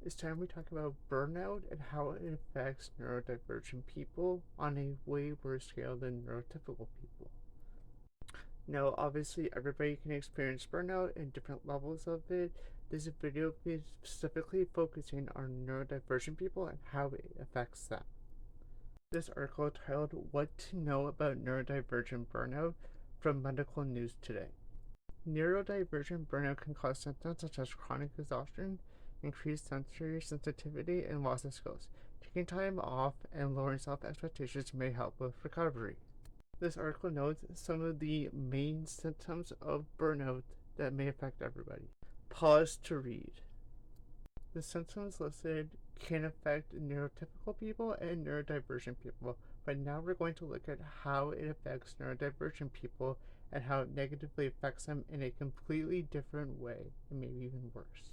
It's time we talk about burnout and how it affects neurodivergent people on a way worse scale than neurotypical people. Now, obviously, everybody can experience burnout and different levels of it. This video is specifically focusing on neurodivergent people and how it affects them. This article titled What to Know About Neurodivergent Burnout from Medical News Today. Neurodivergent burnout can cause symptoms such as chronic exhaustion, increased sensory sensitivity, and loss of skills. Taking time off and lowering self-expectations may help with recovery. This article notes some of the main symptoms of burnout that may affect everybody. Pause to read. The symptoms listed can affect neurotypical people and neurodivergent people, but now we're going to look at how it affects neurodivergent people and how it negatively affects them in a completely different way, and maybe even worse.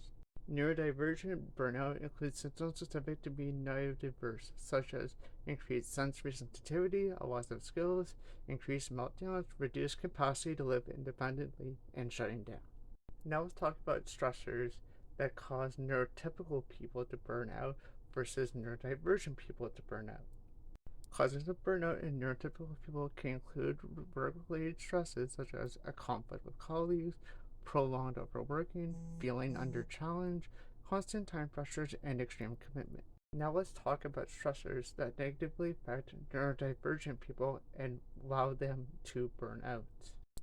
Neurodivergent burnout includes symptoms specific to being neurodiverse, such as increased sensory sensitivity, a loss of skills, increased meltdowns, reduced capacity to live independently, and shutting down. Now let's talk about stressors that cause neurotypical people to burn out versus neurodivergent people to burn out. Causes of burnout in neurotypical people can include work-related stresses such as a conflict with colleagues, prolonged overworking, feeling under challenge, constant time pressures, and extreme commitment. Now let's talk about stressors that negatively affect neurodivergent people and allow them to burn out.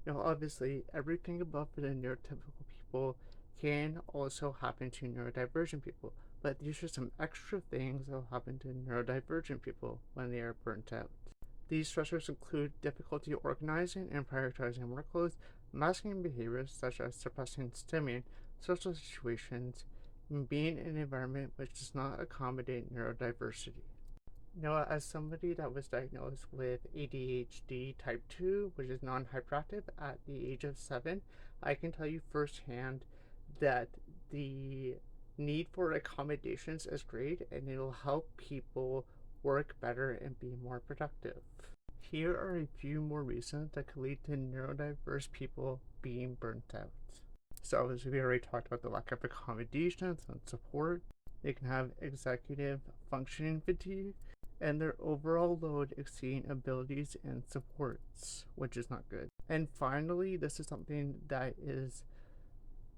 Now obviously, everything above for the neurotypical people can also happen to neurodivergent people, but these are some extra things that will happen to neurodivergent people when they are burnt out. These stressors include difficulty organizing and prioritizing workloads, masking behaviors such as suppressing stimming, social situations, and being in an environment which does not accommodate neurodiversity. Now, as somebody that was diagnosed with ADHD type 2, which is non-hyperactive at the age of 7, I can tell you firsthand that the need for accommodations is great and it'll help people work better and be more productive. Here are a few more reasons that could lead to neurodiverse people being burnt out. So, as we already talked about the lack of accommodations and support, they can have executive functioning fatigue and their overall load exceeding abilities and supports, which is not good. And finally, this is something that is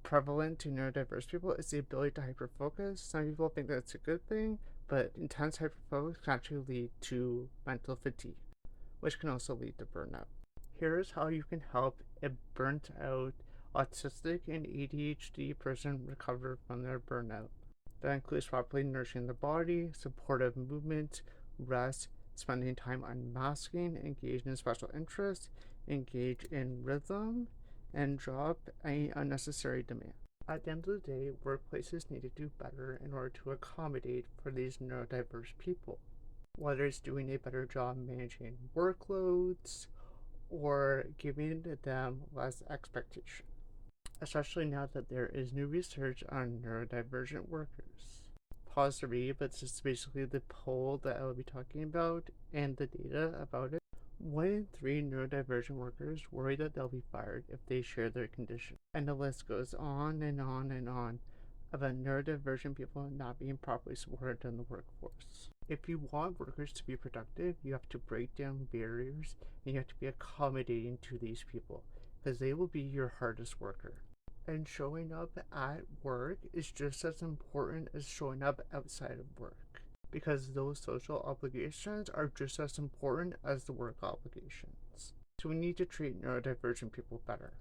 prevalent to neurodiverse people, is the ability to hyperfocus. Some people think that's a good thing, but intense hyperfocus can actually lead to mental fatigue, which can also lead to burnout. Here's how you can help a burnt out autistic and ADHD person recover from their burnout. That includes properly nourishing the body, supportive movement, rest, spending time unmasking, engage in special interests, engage in rhythm, and drop any unnecessary demand. At the end of the day, workplaces need to do better in order to accommodate for these neurodiverse people. Whether it's doing a better job managing workloads or giving them less expectation, especially now that there is new research on neurodivergent workers. Pause to read, but this is basically the poll that I will be talking about and the data about it. 1 in 3 neurodivergent workers worry that they'll be fired if they share their condition. And the list goes on and on and on about neurodivergent people not being properly supported in the workforce. If you want workers to be productive, you have to break down barriers and you have to be accommodating to these people because they will be your hardest worker. And showing up at work is just as important as showing up outside of work, because those social obligations are just as important as the work obligations. So we need to treat neurodivergent people better.